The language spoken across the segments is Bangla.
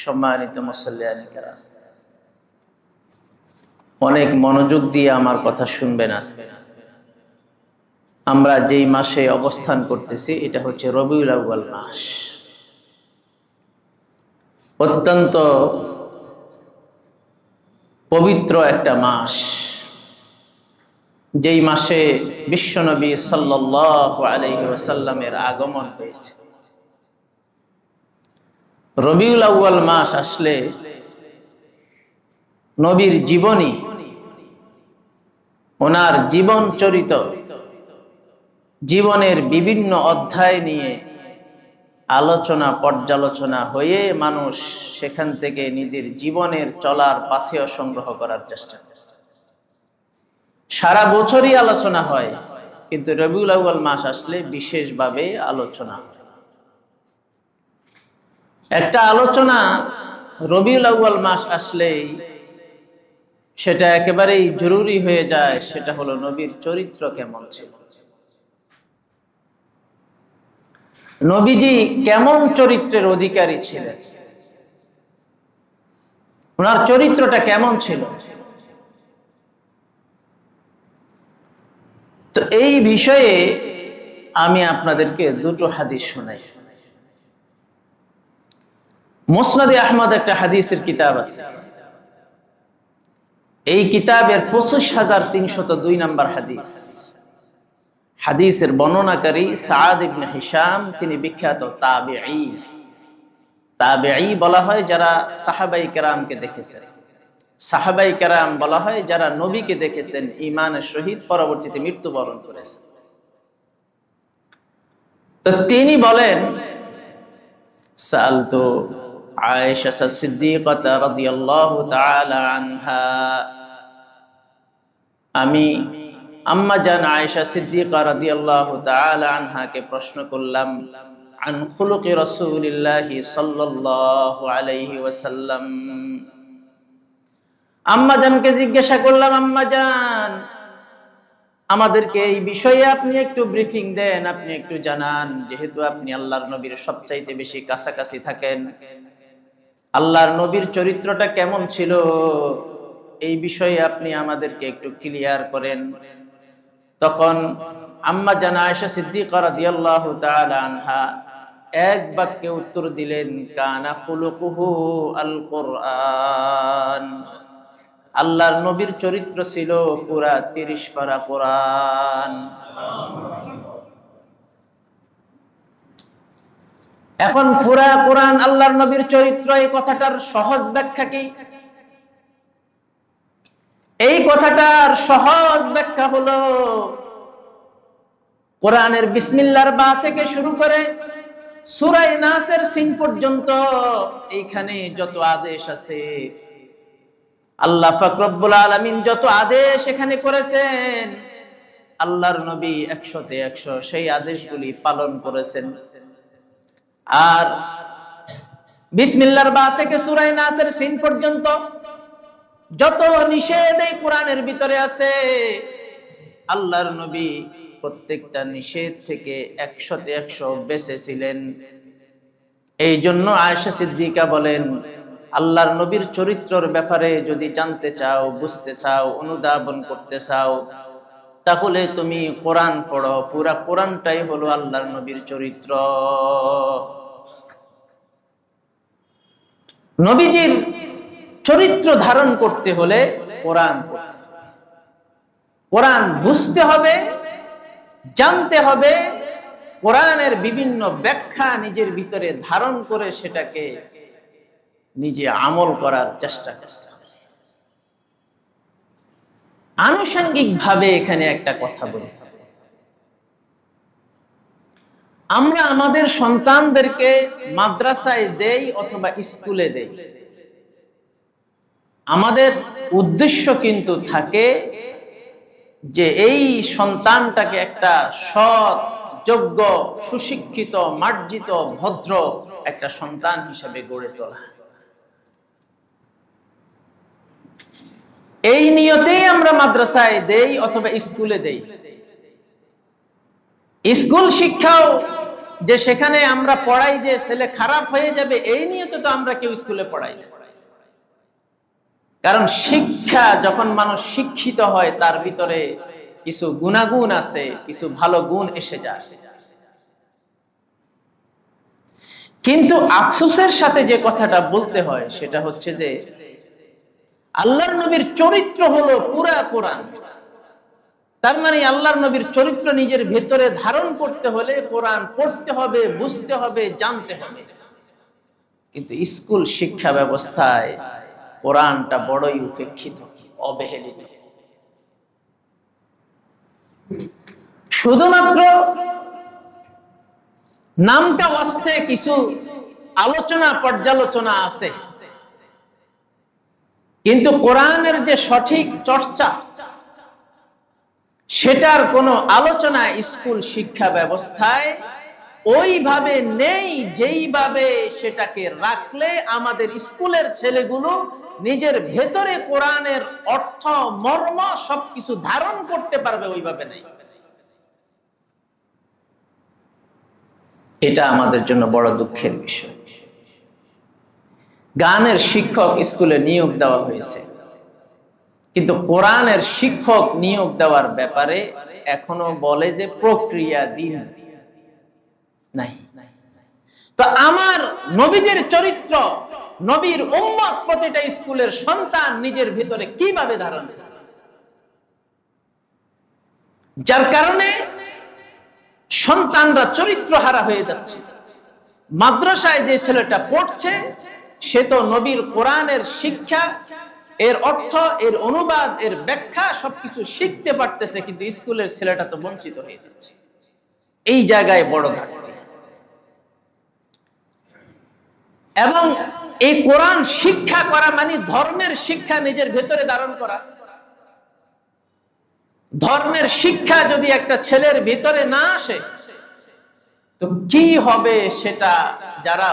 সম্মানিত মুসল্লিয়ানে কেরাম, অনেক মনোযোগ দিয়ে আমার কথা শুনবেন। আজকে আমরা যেই মাসে অবস্থান করতেছি এটা হচ্ছে রবিউল আউয়াল মাস। অত্যন্ত পবিত্র একটা মাস, যেই মাসে বিশ্বনবী সাল্লাল্লাহু আলাইহি ওয়াসাল্লামের আগমন হয়েছে। রবিউল আউয়াল মাস আসলে নবীর জীবনী, ওনার জীবন চরিত, জীবনের বিভিন্ন অধ্যায় নিয়ে আলোচনা পর্যালোচনা হয়ে মানুষ সেখান থেকে নিজের জীবনের চলার পাথেয় সংগ্রহ করার চেষ্টা করে। সারা বছরই আলোচনা হয়, কিন্তু রবিউল আউয়াল মাস আসলে বিশেষভাবে আলোচনা হয়। একটা আলোচনা রবিউল আউয়াল মাস আসলেই সেটা একেবারেই জরুরি হয়ে যায়, সেটা হলো নবীর চরিত্র কেমন ছিল, নবীজি কেমন চরিত্রের অধিকারী ছিলেন, ওনার চরিত্রটা কেমন ছিল। তো এই বিষয়ে আমি আপনাদেরকে দুটো হাদিস শোনাই। মুসনাদে আহমদ একটা হাদিসের কিতাব আছে, এই কিতাবের ২৫,৩০২ নম্বর হাদিস। হাদিসের বর্ণনাকারী সাদ ইবনে হিশাম, তিনি বিখ্যাত তাবেঈ। তাবেঈ বলা হয় যারা সাহাবাই কেরামকে দেখেছেন, সাহাবাই কেরাম বলা হয় যারা নবীকে দেখেছেন, ঈমানের সহিত পরবর্তীতে মৃত্যুবরণ করেছেন। তো তিনি বলেন, সাআলতু আয়েশা সিদ্দিকাতা রাদিয়াল্লাহু তাআলা আনহা, আমি আম্মা জান আয়েশা সিদ্দিকা রাদিয়াল্লাহু তাআলা আনহাকে প্রশ্ন করলাম, আন খুলুকি রাসূলিল্লাহি সাল্লাল্লাহু আলাইহি ওয়াসাল্লাম। আম্মা জানকে জিজ্ঞাসা করলাম, আম্মা জান, আমাদেরকে এই বিষয়ে আপনি একটু ব্রিফিং দেন, আপনি একটু জানান, যেহেতু আপনি আল্লাহর নবীর সবচাইতে বেশি কাছাকাছি থাকেন, আল্লাহর নবীর চরিত্রটা কেমন ছিল এই বিষয়ে আপনি আমাদেরকে একটু ক্লিয়ার করেন। তখন আম্মা জান আয়েশা সিদ্দিকা রাদিয়াল্লাহু তাআলা আনহা এক বাক্যে উত্তর দিলেন, কানা খুলুকুহু আল কুরআন। আল্লাহর নবীর চরিত্র ছিল পুরা ৩০ পারা কোরআন। এখন পুরা কোরআন আল্লাহর নবীর চরিত্র, এই কথাটার সহজ ব্যাখ্যা কি? এই কথাটার সহজ ব্যাখ্যা হলো, কোরআনের বিসমিল্লাহর বা থেকে শুরু করে সূরা নাসের সিন পর্যন্ত এইখানে যত আদেশ আছে, আল্লাহ পাক রব্বুল আলামিন যত আদেশ এখানে করেছেন, আল্লাহর নবী ১০০তে ১০০ সেই আদেশগুলি পালন করেছেন। আর বিসমিল্লাহর বা থেকে সূরা নাসের সিন পর্যন্ত যত নিষেধ এই কোরআনের ভিতরে আছে, আল্লাহর নবী প্রত্যেকটা নিষেধ থেকে ১০০তে ১০০ বেঁচে ছিলেন। এই জন্য আয়েশা সিদ্দিকা বলেন, আল্লাহর নবীর চরিত্রের ব্যাপারে যদি জানতে চাও, বুঝতে চাও, অনুধাবন করতে চাও, তাহলে তুমি কোরআন পড়ো। পুরা কোরআনটাই হলো আল্লাহর নবীর চরিত্র। নবীজির চরিত্র ধারণ করতে হলে কোরআন পড়তে হবে, কোরআন বুঝতে হবে, জানতে হবে, কোরআনের বিভিন্ন ব্যাখ্যা নিজের ভিতরে ধারণ করে সেটাকে নিজে আমল করার চেষ্টা করতে হবে। আনুষঙ্গিক ভাবে এখানে একটা কথা বলি, আমরা আমাদের সন্তানদেরকে মাদ্রাসায় দেই অথবা স্কুলে দেই, আমাদের উদ্দেশ্য কিন্তু থাকে যে এই সন্তানটাকে একটা সৎ, যোগ্য, সুশিক্ষিত, মার্জিত, ভদ্র একটা সন্তান হিসেবে গড়ে তোলা। এই নিয়তেই আমরা মাদ্রাসায় দেই অথবা স্কুলে দেই। স্কুল শিক্ষাও যে সেখানে আমরা পড়াই যে ছেলে খারাপ হয়ে যাবে, এই নিয়ে তো আমরা কেউ স্কুলে পড়াই না। কারণ শিক্ষা, যখন মানুষ শিক্ষিত হয় তার ভিতরে কিছু গুণাগুণ আছে, কিছু ভালো গুণ এসে যায়। কিন্তু আফসোসের সাথে যে কথাটা বলতে হয় সেটা হচ্ছে যে আল্লাহর নবীর চরিত্র হলো পুরা কোরআন। তার মানে আল্লাহর নবীর চরিত্র নিজের ভেতরে ধারণ করতে হলে কোরআন পড়তে হবে, বুঝতে হবে, জানতে হবে। কিন্তু স্কুল শিক্ষা ব্যবস্থায় কোরআনটা বড়ই উপেক্ষিত, অবহেলিত। শুধুমাত্র নামটা ওয়াস্তে কিছু আলোচনা পর্যালোচনা আছে, কিন্তু কোরআনের যে সঠিক চর্চা সেটার কোনো আলোচনা স্কুল শিক্ষা ব্যবস্থায় ওইভাবে নেই, যেইভাবে সেটাকে রাখলে আমাদের স্কুলের ছেলেগুলো নিজের ভেতরে কোরআনের অর্থ, মর্ম সবকিছু ধারণ করতে পারবে, ওইভাবে নেই। এটা আমাদের জন্য বড় দুঃখের বিষয়। গানের শিক্ষক স্কুলে নিয়োগ দেওয়া হয়েছে, কিন্তু কোরআনের শিক্ষক নিয়োগ দেওয়ার ব্যাপারে এখনো বলে যে প্রক্রিয়া দিন নাই। তো আমার নবীদের চরিত্র, নবীর উম্মত প্রতিটা স্কুলের সন্তান নিজের ভিতরে কিভাবে ধারণ করবে? যার কারণে সন্তানরা চরিত্রহারা হয়ে যাচ্ছে। মাদ্রাসায় যে ছেলেটা পড়ছে সে তো নবীর কোরআনের শিক্ষা, এর অর্থ, এর অনুবাদ, এর ব্যাখ্যা সবকিছু শিখতে পারতেছে, কিন্তু স্কুলের ছেলেটা তো বঞ্চিত হয়ে যাচ্ছে। এই জায়গায় বড় ঘাটতি। এবং এই কোরআন শিক্ষা করা মানে ধর্মের শিক্ষা নিজের ভেতরে ধারণ করা। ধর্মের শিক্ষা যদি একটা ছেলের ভিতরে না আসে তো কি হবে সেটা যারা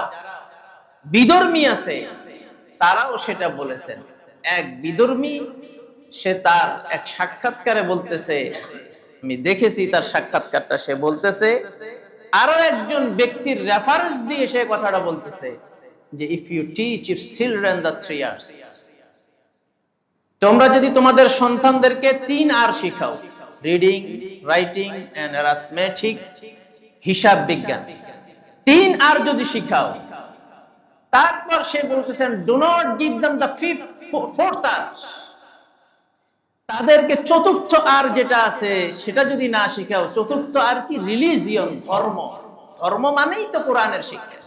বিধর্মী আছে তারাও সেটা বলেছেন। এক বিধর্মী সে তার এক সাক্ষাৎকারে বলতেছে, আমি দেখেছি তার সাক্ষাৎকারটা, সে বলতেছে আরো একজন ব্যক্তির রেফারেন্স দিয়ে সে কথাটা বলতেছে যে if you teach your children the 3 R's, তোমরা যদি তোমাদের সন্তানদেরকে 3 R শিখাও, রিডিং, রাইটিং এন্ড অ্যারিথমেটিক, হিসাব বিজ্ঞান, 3 R যদি শিখাও, তারপর সে বলতেছেন do not give them the fourth R, তাদেরকে চতুর্থ আর যেটা আছে সেটা যদি না শিখাও। চতুর্থ আর কি? রিলিজিয়ন, ধর্ম। ধর্ম মানেই তো কোরআনের শিক্ষা।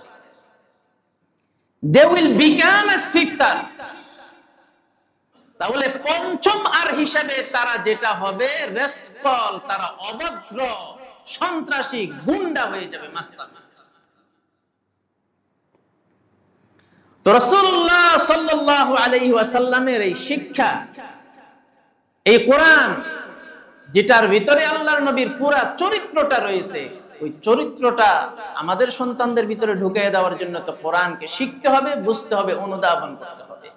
They will become as fifth আর, তাহলে পঞ্চম আর হিসাবে তারা যেটা হবে রেসকল, তারা অভদ্র, সন্ত্রাসী, গুন্ডা হয়ে যাবে, মাস্তান। তো রাসূলুল্লাহ সাল্লাল্লাহু আলাইহি ওয়াসাল্লামের এই শিক্ষা, এই কোরআন যেটার ভিতরে আল্লাহর নবীর পুরা চরিত্রটা রয়েছে, ওই চরিত্রটা আমাদের সন্তানদের ভিতরে ঢুকিয়ে দেওয়ার জন্য তো কোরআনকে শিখতে হবে, বুঝতে হবে, অনুধাবন করতে হবে।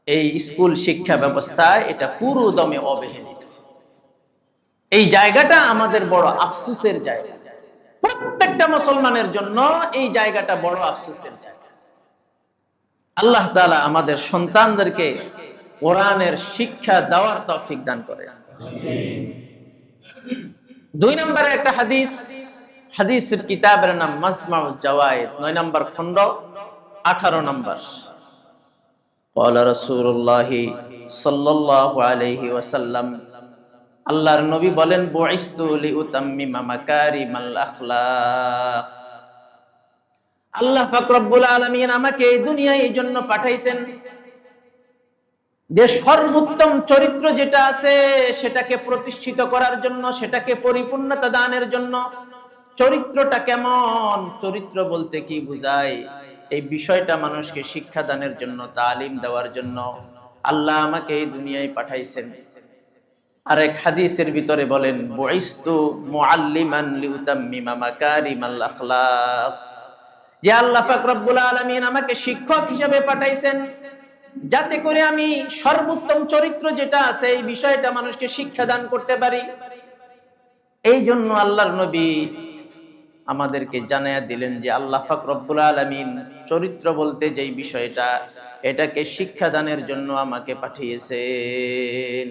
এই স্কুল শিক্ষা ব্যবস্থায় এটা পুরো দমে অবহেলিত। এই জায়গাটা আমাদের বড় আফসোসের জায়গা। প্রত্যেকটা মুসলমানের জন্য এই জায়গাটা বড় আফসোসের জায়গা। আল্লাহ তাআলা আমাদের সন্তানদেরকে কোরআনের শিক্ষা দেওয়ার তৌফিক দান করেন। 2 নম্বরে একটা হাদিস, হাদিসের কিতাবের নাম মাজমাউজ জাওয়ায়েদ, 9 নম্বর খণ্ড, 18 নম্বর। ক্বালা রাসূলুল্লাহ সাল্লাল্লাহু আলাইহি ওয়াসাল্লাম, আল্লাহর নবী বলেন, বুইসতু লিউতাম্মিমা মাকারিমাল আখলাক, আল্লাহ পাক রব্বুল আলামিন আমাকে এই দুনিয়ায় এই জন্য পাঠাইছেন যে সর্বোত্তম চরিত্র যেটা আছে সেটাকে প্রতিষ্ঠিত করার জন্য, সেটাকে পরিপূর্ণতা দানের জন্য। চরিত্রটা কেমন, চরিত্র বলতে কি বোঝায়, এই বিষয়টা মানুষকে শিক্ষা দানের জন্য, তালিম দেওয়ার জন্য আল্লাহ আমাকে এই দুনিয়ায় পাঠাইছেন। আর এক হাদিসের ভিতরে বলেন, বুইসতু মুআল্লিমান লিউতাম্মিমা মাকারিমাল আখলাক, যে আল্লাহ পাক রব্বুল আলামিন আমাকে শিক্ষক হিসেবে পাঠাইছেন যাতে করে আমি সর্বোত্তম চরিত্র যেটা আছে এই বিষয়টা মানুষকে শিক্ষা দান করতে পারি। এই জন্য আল্লাহর নবী আমাদেরকে জানায়া দিলেন যে আল্লাহ পাক রব্বুল আলামিন চরিত্র বলতে যেই বিষয়টা, এটাকে শিক্ষাদানের জন্য আমাকে পাঠিয়েছেন।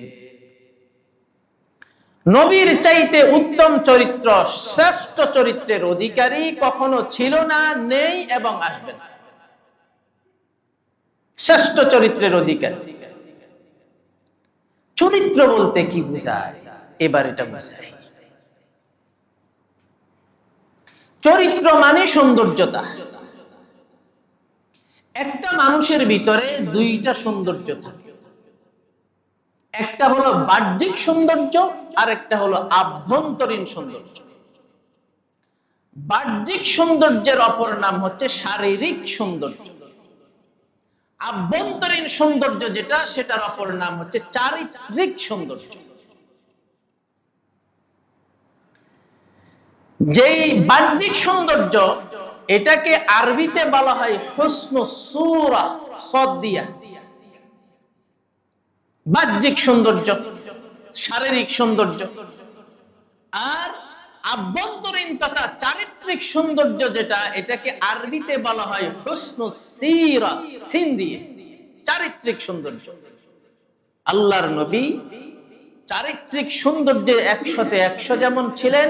নবীর চাইতে উত্তম চরিত্র, শ্রেষ্ঠ চরিত্রের অধিকারী কখনো ছিল না, নেই এবং আসবে না। শ্রেষ্ঠ চরিত্রের অধিকারী। চরিত্র বলতে কি বোঝায়, এবার এটা বোঝায়। চরিত্র মানে সৌন্দর্যতা। একটা মানুষের ভিতরে দুইটা সৌন্দর্য থাকে, একটা হলো বাহ্যিক সৌন্দর্য আর একটা হলো আভ্যন্তরীণ সৌন্দর্য। বাহ্যিক সৌন্দর্যের অপর নাম হচ্ছে শারীরিক সৌন্দর্য। আভ্যন্তরীণ সৌন্দর্য যেটা, সেটার অপর নাম হচ্ছে চারিত্রিক সৌন্দর্য। যেই বাহ্যিক সৌন্দর্য, এটাকে আরবিতে বলা হয় হুসনু সূরা, সদ দিয়া। বাহ্যিক সৌন্দর্য, শারীরিক সৌন্দর্য। আর আভ্যন্তরীণ তথা চারিত্রিক সৌন্দর্য যেটা, এটাকে আরবিতে বলা হয় হুসনু সিরা, সিন দিয়ে, চারিত্রিক সৌন্দর্য। আল্লাহর নবী চারিত্রিক সৌন্দর্যে 100তে 100 যেমন ছিলেন,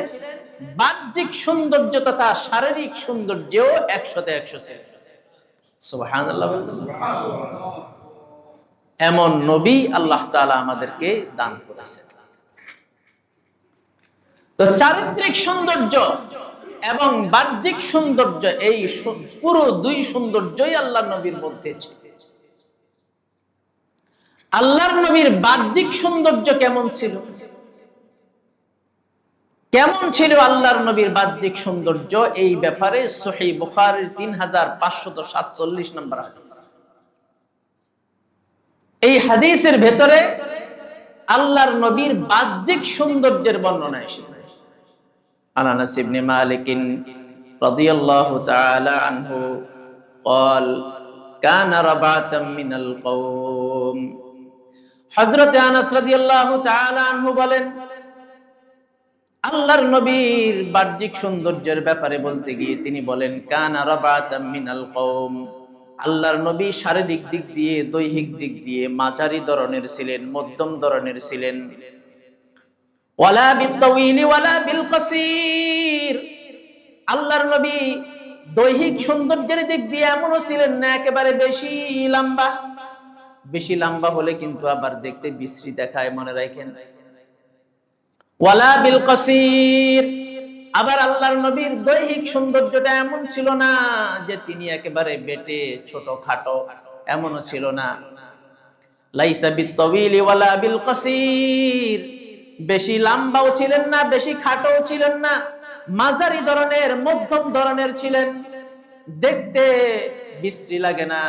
বাহ্যিক সৌন্দর্য তথা শারীরিক সৌন্দর্যেও 100তে 100 ছিলেন। সুবহানাল্লাহ। এমন নবী আল্লাহ তাআলা আমাদেরকে দান করেছেন। তো চারিত্রিক সৌন্দর্য এবং বাহ্যিক সৌন্দর্য, এই পুরো দুই সৌন্দর্যই আল্লাহর নবীর মধ্যে ছিল। আল্লাহর নবীর বাহ্যিক সৌন্দর্য কেমন ছিল? কেমন ছিল আল্লাহর নবীর বাহ্যিক সৌন্দর্য? এই ব্যাপারে সহিহ বুখারীর 3547 নম্বর হাদিস। এই হাদিসের ভেতরে আল্লাহর নবীর বাহ্যিক সৌন্দর্যের বর্ণনা এসেছে। আনাস ইবনে মালিক রাদিয়াল্লাহু তাআলা আনহু قال كان ربعة من القوم। হযরত আনাস রাদিয়াল্লাহু তাআলা আনহু বলেন, আল্লাহর নবীর বাহ্যিক সৌন্দর্যের ব্যাপারে বলতে গিয়ে তিনি বলেন, কানা রাবাতাম মিনাল কওম। আল্লাহর নবী শারীরিক দিক দিয়ে, দৈহিক দিক দিয়ে মাঝারি ধরনের ছিলেন, মধ্যম ধরনের ছিলেন। ওয়ালা বিতাওয়িলি ওয়ালা বিল কাসীর। আল্লাহর নবী দৈহিক সৌন্দর্যের দিক দিয়ে এমনও ছিলেন না একেবারে বেশি লম্বা। বেশি লম্বা হলে কিন্তু আবার দেখতে বিশ্রী দেখায়, মনে রাখেন। ওয়ালা বিল কাসীর। আবার আল্লাহর নবীর দৈহিক সৌন্দর্যটা এমন ছিল না যে তিনি একেবারে বেটে ছোটখাটো, এমনও ছিল না। লাইসা বিতাওয়িলি ওয়ালা বিল কাসীর। বেশি লম্বাও ছিলেন না, বেশি খাটোও ছিলেন না, মাঝারি ধরনের, মধ্যম ধরনের ছিলেন। দেখতে বিশ্রী লাগে না,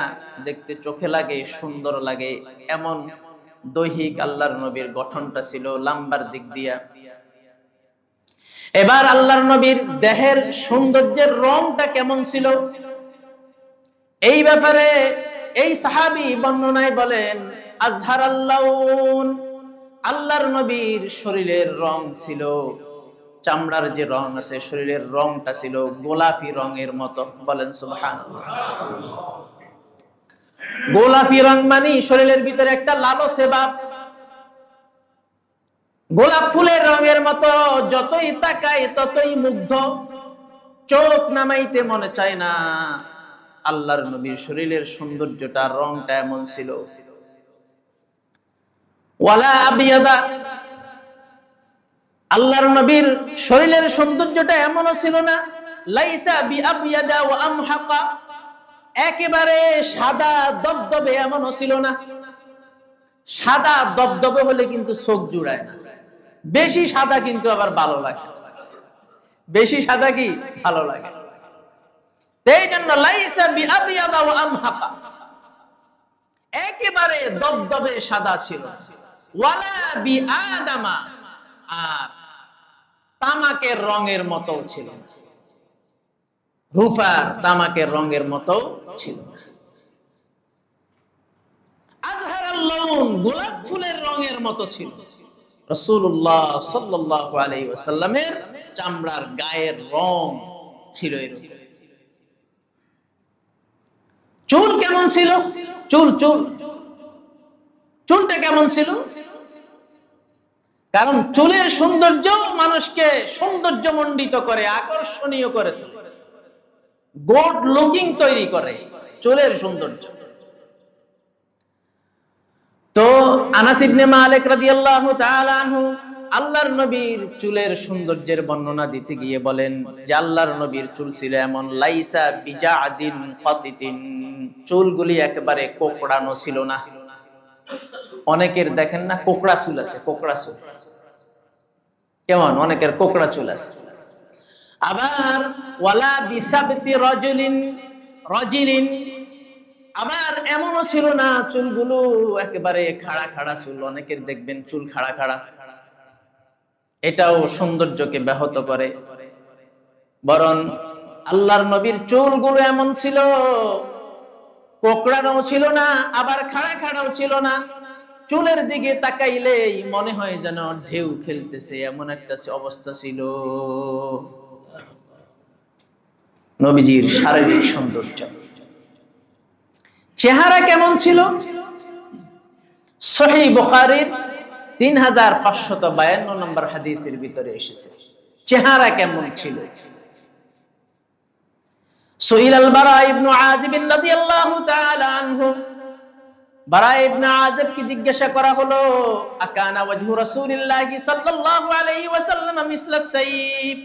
দেখতে চোখে লাগে, সুন্দর লাগে, এমন দৈহিক আল্লাহর নবীর গঠনটা ছিল লম্বার দিক দিয়া। এবার আল্লাহর নবীর দেহের সৌন্দর্যের রংটা কেমন ছিল, এই ব্যাপারে এই সাহাবী বর্ণনায় বলেন, আজহারাল লাউন। আল্লাহর নবীর শরীরের রং ছিল, চামড়ার যে রং আছে, শরীরের রংটা ছিল গোলাপি রঙের মতো। বলেন সুবহানাল্লাহ। গোলাপি রং মানে শরীরের ভিতরে একটা লালসে ভাব, গোলাপ ফুলের রঙের মতো। যতই তাকাই ততই মুগ্ধ, চোখ নামাইতে মনে চায় না। আল্লাহর নবীর শরীরের সৌন্দর্যটা, রংটা এমন ছিল। ওয়ালা আবিয়াদা। আল্লাহর নবীর শরীরের সৌন্দর্যটা এমনও ছিল না লাইসা বিআবিয়াদা ওয়া আমহাকা। একেবারে সাদা দবদবে এমনও ছিল না। সাদা দবদবে হলে কিন্তু চোখ জুড়ায় না, বেশি সাদা কিন্তু আবার ভালো লাগে, বেশি সাদা কি ভালো লাগে। এই জন্য লাইসা বিআবিয়াদা ওয়া আমহাকা, একেবারে দবদবে সাদা ছিল। ওয়ালা বিআদামা, আর তামাকের রঙের মতো ছিল না, রূপার তামাকের রঙের মতো ছিল না। আজহারাল লাউন, গোলাপ ফুলের রঙের মতো ছিল। রাসূলুল্লাহ সাল্লাল্লাহু আলাইহি ওয়াসাল্লামের চামড়ার গায়ের রং ছিল এরকম। চুল কেমন ছিল? চুলটা কেমন ছিল? কারণ চুলের সৌন্দর্য মানুষকে সৌন্দর্যমণ্ডিত করে, আকর্ষণীয় করে তোলে, গুড লুকিং তৈরি করে চুলের সৌন্দর্য। তো আনাস ইবনে মালিক রাদিয়াল্লাহু তাআলা আনহু আল্লাহর নবীর চুলের সৌন্দর্যের বর্ণনা দিতে গিয়ে বলেন যে আল্লাহর নবীর চুল ছিল এমন, লাইসা বিজাদিন কাতিতিন, চুলগুলি একেবারে কোকড়ানো ছিল না। অনেকের দেখেন না কোকড়া চুল আছে, কোকড়া চুল কেমন, অনেকের কোকড়া চুল আছে। আবার ওয়ালা বিসাবতি রাজুলিন, আবার এমনও ছিল না চুলগুলো একেবারে খাড়া খাড়া চুল, অনেকের দেখবেন চুল খাড়া খাড়া, এটাও সৌন্দর্যকে ব্যাহত করে। বরং আল্লাহর নবীর চুলগুলো এমন ছিল, কোকড়ানো ছিল না, আবার খাড়া খাড়াও ছিল না। চুলের দিকে তাকাইলেই মনে হয় যেন ঢেউ খেলতেছে, এমন একটা অবস্থা ছিল নবীজির শারীরিক সৌন্দর্য। চেহারা কেমন ছিল? সহিহ বুখারীর 3552 নম্বর হাদিসের ভিতরে এসেছে চেহারা কেমন ছিল। সুইল আল বারা ইবনে আযিব রাদিয়াল্লাহু তাআলা আনহু, বারা ইবনে আযিব কি জিজ্ঞাসা করা হলো, আকানা ওয়াজহু রাসূলিল্লাহি সাল্লাল্লাহু আলাইহি ওয়াসাল্লাম মিসলাস সাইফ,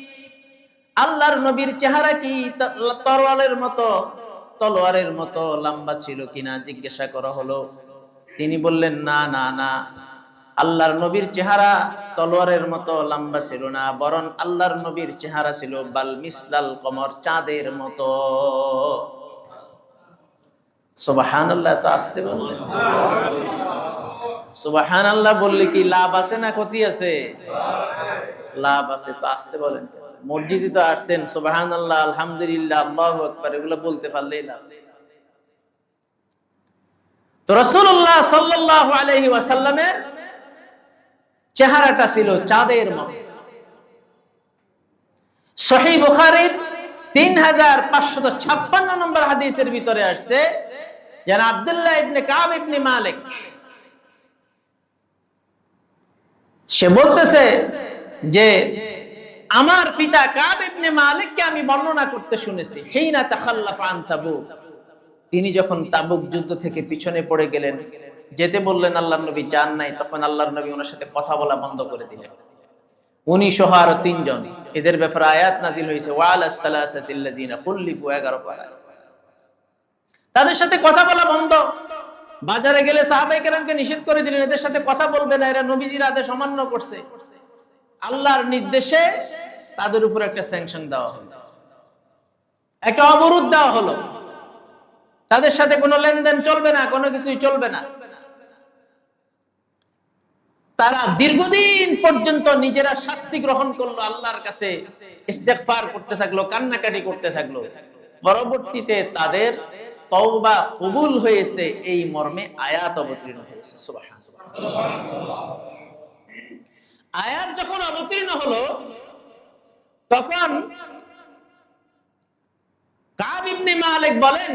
আল্লাহর নবীর চেহারা কি তলোয়ারের মতো লম্বা ছিল কিনা জিজ্ঞাসা করা হলো। তিনি বললেন না না না, আল্লাহর নবীর চেহারা তলোয়ারের মতো লম্বা ছিল না, বরং আল্লাহর নবীর চেহারা ছিল বাল মিসলাল কমর, চাঁদের মতো। সুবহানাল্লাহ, তো আসতে বললেন। সুবহানাল্লাহ বললে কি লাভ আছে না ক্ষতি আছে? লাভ আছে, তো আসতে বলেন। মসজিদে তো আসছেন, সুবহানাল্লাহ, আলহামদুলিল্লাহ, আল্লাহু আকবার এগুলো বলতে পারলেই লাভ। তো রাসূলুল্লাহ সাল্লাল্লাহু আলাইহি ওয়াসাল্লামের চেহারাটা ছিল চাঁদের মতো। সহিহ বুখারীর 3556 নম্বর হাদিসের ভিতরে আসছে, যেন আব্দুল্লাহ ইবনে কাব ইবনে মালিক সে বলতেছে যে আমার পিতা কাব ইবনে মালিককে আমি বর্ণনা করতে শুনেছি, হিনা তাখাল্লাফা আন তাবুক, তিনি যখন তাবুক যুদ্ধ থেকে পিছনে পড়ে গেলেন, যেতে বললেন আল্লাহর নবী যান নাই, তখন আল্লাহর নবী ওনার সাথে কথা বলা বন্ধ করে দিলেন। উনি সহ আরো 3 জন, এদের ব্যাপারে আয়াত নাযিল হয়েছে ওয়ালাস সালাসাতিল্লাযিনা কুল্লিফু, 11 পারা। তাদের সাথে কথা বলা বন্ধ। বাজারে গেলে সাহাবায়ে কেরামকে নিষেধ করে দিলেন, এদের সাথে কথা বলবে না, এরা নবীজির আদেশ অমান্য করছে। আল্লাহর নির্দেশে তাদের উপর একটা স্যাংশন দেওয়া হলো, একটা অবরোধ দেওয়া হলো, তাদের সাথে কোনো লেনদেন চলবে না, কোনো কিছুই চলবে না। তারা দীর্ঘদিন পর্যন্ত নিজেরা শাস্তি গ্রহণ করলো, আল্লাহর কাছে ইস্তেগফার করতে থাকলো, কান্নাকাটি করতে থাকলো। পরবর্তীতে তাদের তওবা কবুল হয়েছে, এই মর্মে আয়াত অবতীর্ণ হয়েছে। সুবহানাল্লাহ। আয়াত যখন অবতীর্ণ হলো, তখন কাব ইবনে মালিক বলেন,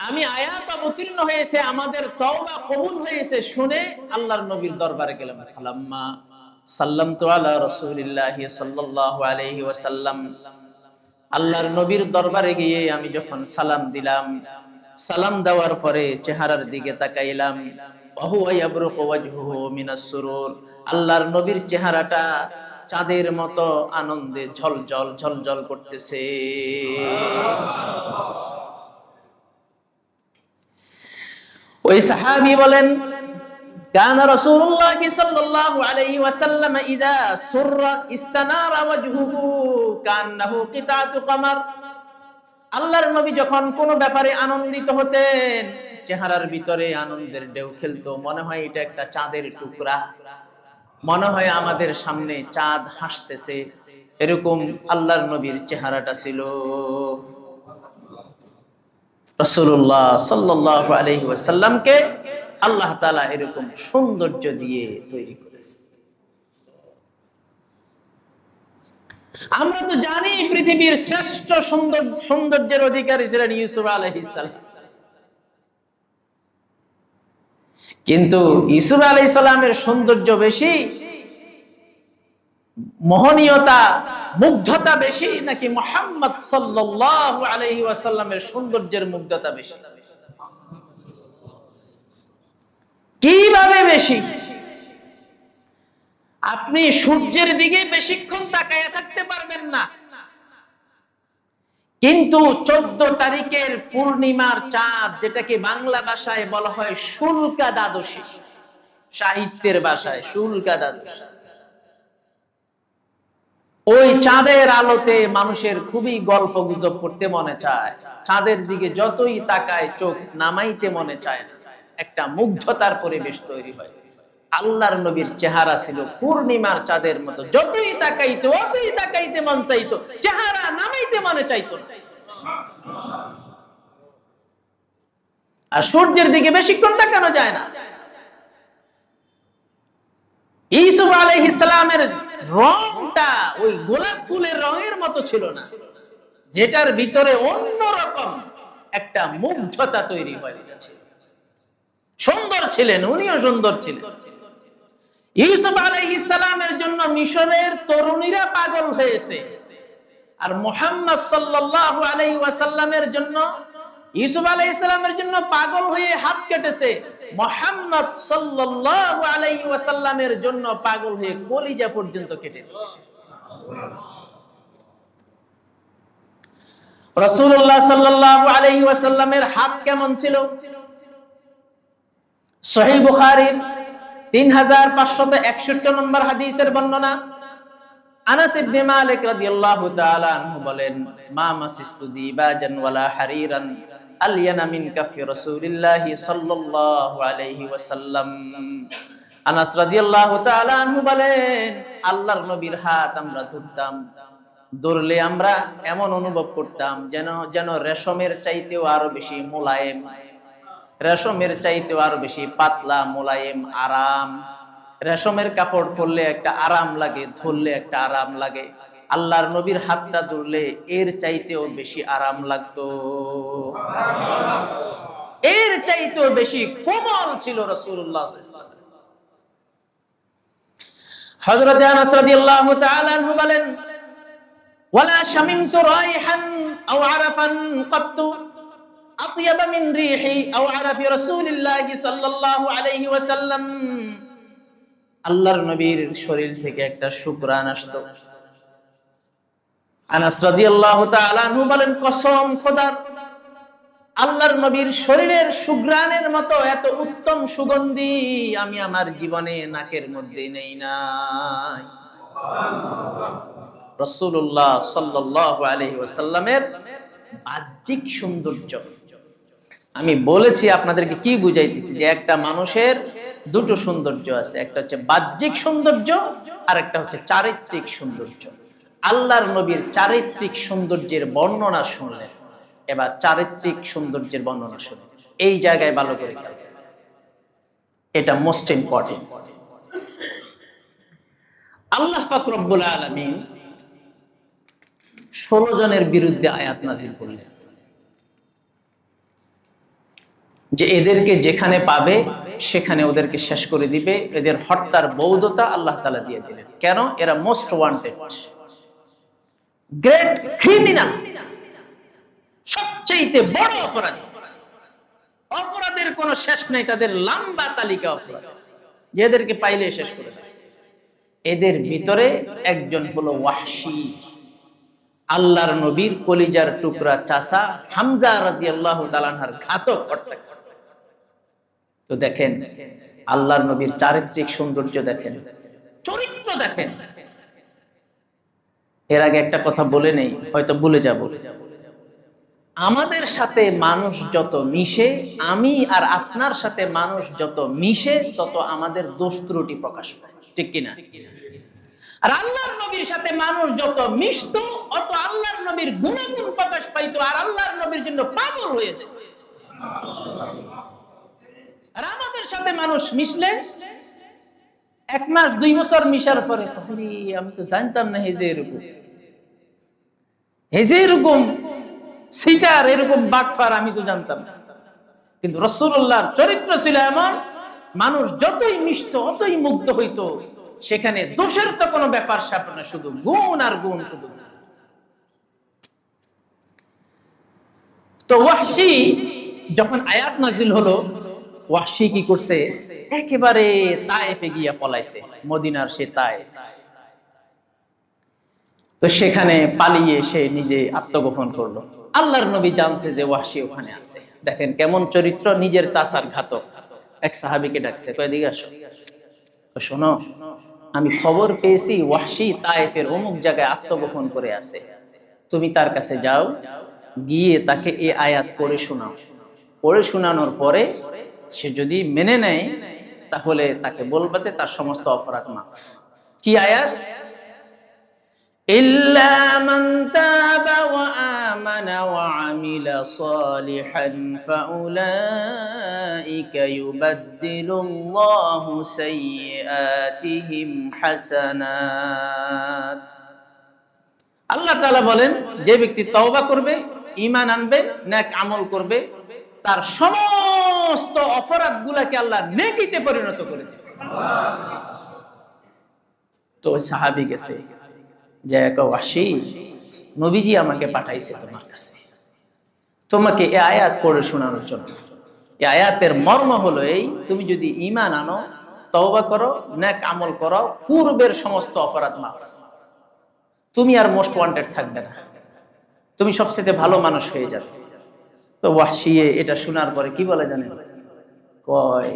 আমি আয়াত অবতীর্ণ হয়েছে, আমাদের তওবা কবুল হয়েছে শুনে আল্লাহর নবীর দরবারে গেলাম। ফালাম্মা সাল্লামতু আলা রাসূলিল্লাহি সাল্লাল্লাহু আলাইহি ওয়াসাল্লাম, আল্লাহর নবীর দরবারে গিয়ে আমি যখন সালাম দিলাম, সালাম দেওয়ার পরে চেহারার দিকে তাকাইলাম, ওয়াহুয়া ইয়াবরুকু ওয়াজহুহু মিনাস সুরুর, আল্লাহর নবীর চেহারাটা চাঁদের মতো আনন্দে ঝলঝল ঝলঝল করতেছে। ওই সাহাবী বলেন, কানা রাসূলুল্লাহ সাল্লাল্লাহু আলাইহি ওয়াসাল্লাম ইযা সুররা ইস্তানারা ওয়াজহুহু কান্নাহু কিতাতু কমার, আল্লাহর নবী যখন কোনো ব্যাপারে আনন্দিত হতেন, চেহারার ভিতরে আনন্দের ঢেউ খেলতো, মনে হয় এটা একটা চাঁদের টুকরা, মনে হয় আমাদের সামনে চাঁদ হাসতেছে, এরকম আল্লাহর নবীর চেহারাটা ছিল। রাসূলুল্লাহ সাল্লাল্লাহু আলাইহি ওয়াসাল্লামকে আল্লাহ তাআলা এরকম সৌন্দর্য দিয়ে তৈরি করেছে। আমরা তো জানি পৃথিবীর শ্রেষ্ঠ সৌন্দর্যের অধিকারী ছিলেন ইউসুফ আলাইহিস সালাম, কিন্তু ইউসুফ আলাইহিস সালামের সৌন্দর্য বেশি, মোহনীয়তা, মুগ্ধতা বেশি, নাকি মুহাম্মদ সাল্লাল্লাহু আলাইহি ওয়াসাল্লামের সৌন্দর্যের মুগ্ধতা বেশি? কিভাবে বেশি? আপনি সূর্যের দিকে বেশিক্ষণ তাকায় থাকতে পারবেন না, কিন্তু 14 তারিখের পূর্ণিমার চাঁদ, যেটাকে বাংলা ভাষায় বলা হয় শুল্কা দ্বাদশী, সাহিত্যের ভাষায় শুল্কা দ্বাদশী, ওই চাঁদের আলোতে মানুষের খুবই গল্প গুজব করতে মনে চায়, চাঁদের দিকে যতই তাকায় চোখ নামাইতে মনে চায় না, একটা মুগ্ধতার পরিবেশ তৈরি হয়। আল্লাহর নবীর চেহারা ছিল পূর্ণিমার চাঁদের মতো, যতই তাকাইতো অতই তাকাইতে মন চাইতো, চেহারা নামাইতে মনে চাইতো না। আর সূর্যের দিকে বেশিক্ষণ তাকানো যায় না। ইউসুফ আলাইহিস সালামের রংটা ওই গোলাপ ফুলের রঙের মতো ছিল না, যেটার ভিতরে অন্যরকম একটা মুগ্ধতা তৈরি হয়ে গেছে। সুন্দর ছিলেন, উনিও সুন্দর ছিলেন। ইউসুফ আলাইহিস সালামের জন্য মিশরের তরুণীরা পাগল হয়েছে, আর মুহাম্মদ সাল্লাল্লাহু আলাইহি ওয়াসাল্লামের জন্য, ইউসুফ আলাইহিস সালামের জন্য পাগল হয়ে হাত কেটেছে, মুহাম্মদ সাল্লাল্লাহু আলাইহি ওয়াসাল্লামের জন্য পাগল হয়ে কলিজা পর্যন্ত কেটে দিয়েছে। রাসূলুল্লাহ সাল্লাল্লাহু আলাইহি ওয়াসাল্লামের হাত কেমন ছিল? সহিহ বুখারীর 3561 নম্বর হাদিসের বর্ণনা। আনাস ইবনে মালিক রাদিয়াল্লাহু তাআলা আনহু বলেন, মা মাসিস্তু দিবাজান ওয়ালা হারিরান আলিয়ানা মিন কাফি রাসূলিল্লাহি সাল্লাল্লাহু আলাইহি ওয়াসাল্লাম। আনাস রাদিয়াল্লাহু তাআলা আনহু বলেন, আল্লাহর নবীর হাত আমরা ধরতাম, ধরলে আমরা এমন অনুভব করতাম যেন রেশমের চাইতেও আরো বেশি মোলায়েম, রেশমের চাইতেও আরো বেশি পাতলা, মোলায়েম, আরাম। রেশমের কাপড় পরলে একটা আরাম লাগে, ধরলে একটা আরাম লাগে, আল্লাহর নবীর হাতটা ধরলে এর চাইতেও বেশি আরাম লাগতো, এর চাইতেও বেশি কোমল ছিল রাসূলুল্লাহ সাল্লাল্লাহু আলাইহি ওয়াসাল্লাম। হযরত আনাস রাদিয়াল্লাহু তাআলা আনহু বলেন, ওয়ালা শামিমতু রাইহান আও আরাফান কাত্তু আতিয়াবা মিন রিহি আও আরাফি রাসূলিল্লাহি সাল্লাল্লাহু আলাইহি ওয়াসাল্লাম। আল্লাহর নবীর শরীর থেকে একটা সুঘ্রাণ আসতো। আনাস রাদিয়াল্লাহু তাআলা আনহু বলেন, কসম খোদার, আল্লাহর নবীর শরীরের সুঘ্রাণের মতো এত উত্তম সুগন্ধি আমি আমার জীবনে নাকের মধ্যে নেই নাই। রাসূলুল্লাহ সাল্লাল্লাহু আলাইহি ওয়াসাল্লামের বাহ্যিক সৌন্দর্য, আমি বলেছি আপনাদেরকে কি বুঝাইতেছি, যে একটা মানুষের দুটো সৌন্দর্য আছে, একটা হচ্ছে বাহ্যিক সৌন্দর্য আর একটা হচ্ছে চারিত্রিক সৌন্দর্য। আল্লাহর নবীর চারিত্রিক সৌন্দর্যের বর্ণনা শুনলেন, এবার চারিত্রিক সৌন্দর্যের বর্ণনা শুনলেন। এই জায়গায় ভালো করে খেয়াল করবেন, এটা মোস্ট ইম্পর্টেন্ট। আল্লাহ পাক রব্বুল আলামিন 16 জনের বিরুদ্ধে আয়াত নাযিল করলেন, যে এদেরকে যেখানে পাবে সেখানে ওদেরকে শেষ করে দিবে, এদের হত্যার বৈধতা আল্লাহ তাআলা দিয়ে দিলেন। কেন? এরা মোস্ট ওয়ান্টেড, গ্রেট ক্রিমিনাল, সবচেয়ে বড় অপরাধী। অপরাধের কোনো শেষ নেই, তাদের লম্বা তালিকা অপরাধ, যেদেরকে পাইলে শেষ করে দেয়। এদের ভিতরে একজন হলো ওয়াহশী, আল্লাহর নবীর কলিজার টুকরা চাচা হামজা রাদিয়াল্লাহু তাআলা আনহুর ঘাতক হত্যাকারী। তো দেখেন আল্লাহর নবীর চারিত্রিক সৌন্দর্য দেখেন, চরিত্র দেখেন। এর আগে একটা কথা বলে নেই, হয়তো ভুলে যাব, আমাদের সাথে মানুষ যত মিশে, আমি আর আপনার সাথে মানুষ যত মিশে, তত আমাদের দোষ ত্রুটি প্রকাশ পায়, ঠিক কিনা? আর আল্লাহর নবীর সাথে মানুষ যত মিশতো, অত আল্লাহর নবীর গুণাগুণ প্রকাশ পাইতো, আর আল্লাহর নবীর জন্য পাগল হয়ে যেত। আর আমাদের সাথে মানুষ মিশলে 1 মাস 2 বছর মিশার পরে, আমি তো জানতাম না যে এরকম, এই যে এরকম সিটার, এরকম বাটপার আমি তো জানতাম না। কিন্তু রাসূলুল্লাহর চরিত্র ছিল এমন, মানুষ যতই মিষ্ট অতই মুগ্ধ হইতো, সেখানে দোষের তো কোনো ব্যাপার স্যাপার না, শুধু গুণ আর গুণ, শুধু। তো ওয়াহশী যখন আয়াত নাজিল হলো, ওয়াহশী কি করছে, একেবারে তায়েফে গিয়া পলাইছে, মদিনার সে তায়েফ। তো সেখানে পালিয়ে সে নিজে আত্মগোপন করলো। আল্লাহর নবী জানছে যে ওয়াহশী ওখানে আছে। দেখেন কেমন চরিত্র, নিজের চাচার ঘাতক। এক সাহাবীকে ডাকছে, কয় দিকে আসো। তো শোনো, আমি খবর পেয়েছি ওয়াহশী তায়েফের অমুক জায়গায় আত্মগোপন করে আছে, তুমি তার কাছে যাও, গিয়ে তাকে এই আয়াত পড়ে শোনাও। পড়ে শোনানোর পরে সে যদি মেনে নেয়, তাহলে তাকে বলবা যে তার সমস্ত অপরাধ মাফ। কি আয়াত? ইল্লা মান তাবা ওয়া আমানা ওয়া আমিলা সালিহান ফাউলাইকা ইউবাদদিলুল্লাহু সাইয়্যাতিহিম হাসানাত। আল্লাহ তাআলা বলেন, যে ব্যক্তি তওবা করবে, ঈমান আনবে, নেক আমল করবে, তার সমস্ত অপরাধগুলোকে আল্লাহ নেকিতে পরিণত করে দেবে। তো সাহাবী গেছে, যে ওয়াহশী, নবীজি আমাকে পাঠাইছে তোমার কাছে, তোমাকে এই আয়াত পড়ে শোনানোর জন্য। এই আয়াতের মর্ম হলো এই, তুমি যদি ঈমান আনো, তওবা করো, নেক আমল করো, পূর্বের সমস্ত অপরাধ মাফ, তুমি আর মোস্ট ওয়ান্টেড থাকবে না, তুমি সবচেয়ে ভালো মানুষ হয়ে যাবে। তো ওয়াহশী এটা শোনার পরে কি বলে জানেন? কয়,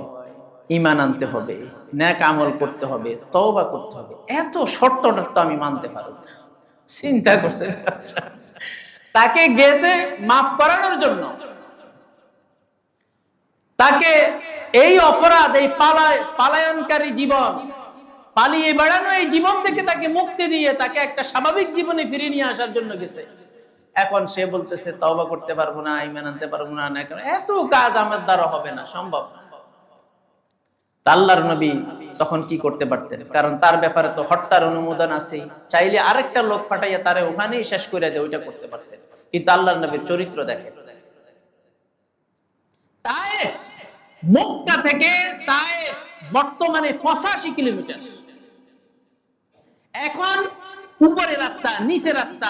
ঈমান আনতে হবে, নেক আমল করতে হবে, তওবা করতে হবে, এত শর্তটা তো আমি মানতে পারব না। চিন্তা করছে, তাকে গেছে মাফ করানোর জন্য, তাকে এই অপরাধ, এই পালায়নকারী জীবন, পালিয়ে বেড়ানো এই জীবন থেকে তাকে মুক্তি দিয়ে তাকে একটা স্বাভাবিক জীবনে ফিরিয়ে নিয়ে আসার জন্য গেছে। এখন সে বলতেছে তওবা করতে পারবো না, ঈমান আনতে পারবো না, এত কাজ আমার দ্বারা হবে না, সম্ভব না। আল্লাহর নবী তখন কি করতে পারতেন? কারণ তার ব্যাপারে তো হত্যার অনুমোদন আছে, চাইলে আরেকটা লোক পাঠাইয়া তারে ওখানেই শেষ করে দেয়, ওইটা করতে পারতেন। কিন্তু আল্লাহর নবীর চরিত্র দেখেন, তায়েফ, মক্কা থেকে তায়েফ বর্তমানে 85 কিলোমিটার। এখন উপরে রাস্তা, নিচে রাস্তা,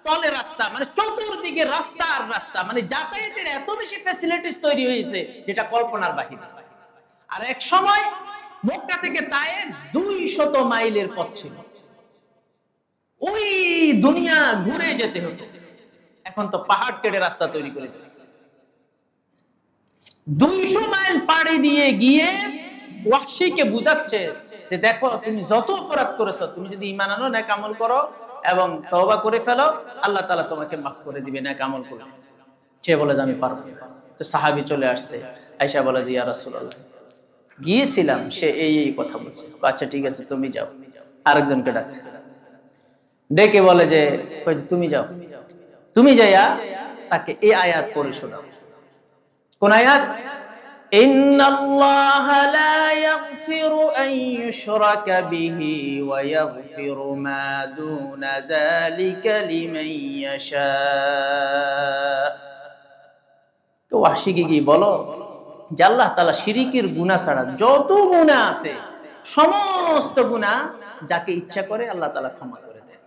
তলে রাস্তা, মানে চতুর্দিকে রাস্তা আর রাস্তা, মানে যাতায়াতের এত বেশি ফ্যাসিলিটিস তৈরি হয়েছে যেটা কল্পনার বাহিরে। আর এক সময় মক্কা থেকে তায়েফ 200 মাইলের পথ ছিল, ওই দুনিয়া ঘুরে যেতে হতো। এখন তো পাহাড় কেটে রাস্তা তৈরি করে দিয়েছে। 200 মাইল পাড়ি দিয়ে গিয়ে ওয়াহশীকে বুঝাচ্ছে যে দেখো, তুমি যত অপরাধ করেছো, তুমি যদি ঈমান আনো, নেক আমল করো এবং তওবা করে ফেলো, আল্লাহ তাআলা তোমাকে মাফ করে দিবে, নেক আমল করো। সে বলে যে আমি পারবো না। তো সাহাবী চলে আসছে, আয়েশা বলে যে ইয়া রাসূলুল্লাহ, গিয়েছিলাম, সে এই এই কথা বলছে। আচ্ছা ঠিক আছে, তুমি যাও। আরেকজনকে ডাকছে, ডেকে বলে যে তুমি যাও, তুমি যাইয়া তাকে এই আয়াত পড়ে শোনাও। কোন আয়াত? ইন্নাল্লাহা লা ইয়াগফিরু আন ইউশরাকা বিহি ওয়া ইয়াগফিরু মা দুনা যালিকা লিমান ইয়াশা। তো ওয়াহশীকে কি বলো যে আল্লাহ তাআলা শিরকের গুনাহ ছাড়া যত গুনাহ আছে, সমস্ত গুনাহ যাকে ইচ্ছা করে আল্লাহ তাআলা ক্ষমা করে দেন।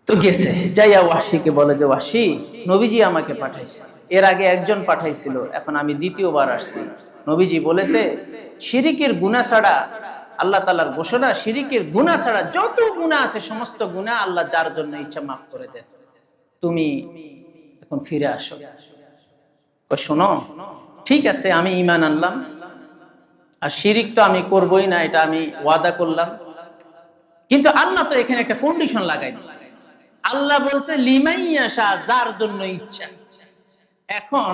তো গেছে, যাইয়া ওয়াহশীকে বলে যে ওয়াহশী, নবীজি আমাকে পাঠাইছে, এর আগে একজন পাঠাইছিল, এখন আমি দ্বিতীয়বার আসছি। নবীজি বলেছে শিরকের গুনাহ ছাড়া, আল্লাহ তাআলার ঘোষণা, শিরকের গুনাহ ছাড়া যত গুনাহ আছে সমস্ত গুনাহ আল্লাহ যার জন্য ইচ্ছা মাফ করে দেন। তুমি এখন ফিরে আসো। শোনো, ঠিক আছে, আমি ঈমান আনলাম, আর শিরক তো আমি করবই না, এটা আমি ওয়াদা করলাম, কিন্তু আল্লাহ তো এখানে একটা কন্ডিশন লাগাই দিয়েছে। আল্লাহ বলছে লিমান ইয়াশা, যার জন্য ইচ্ছা। এখন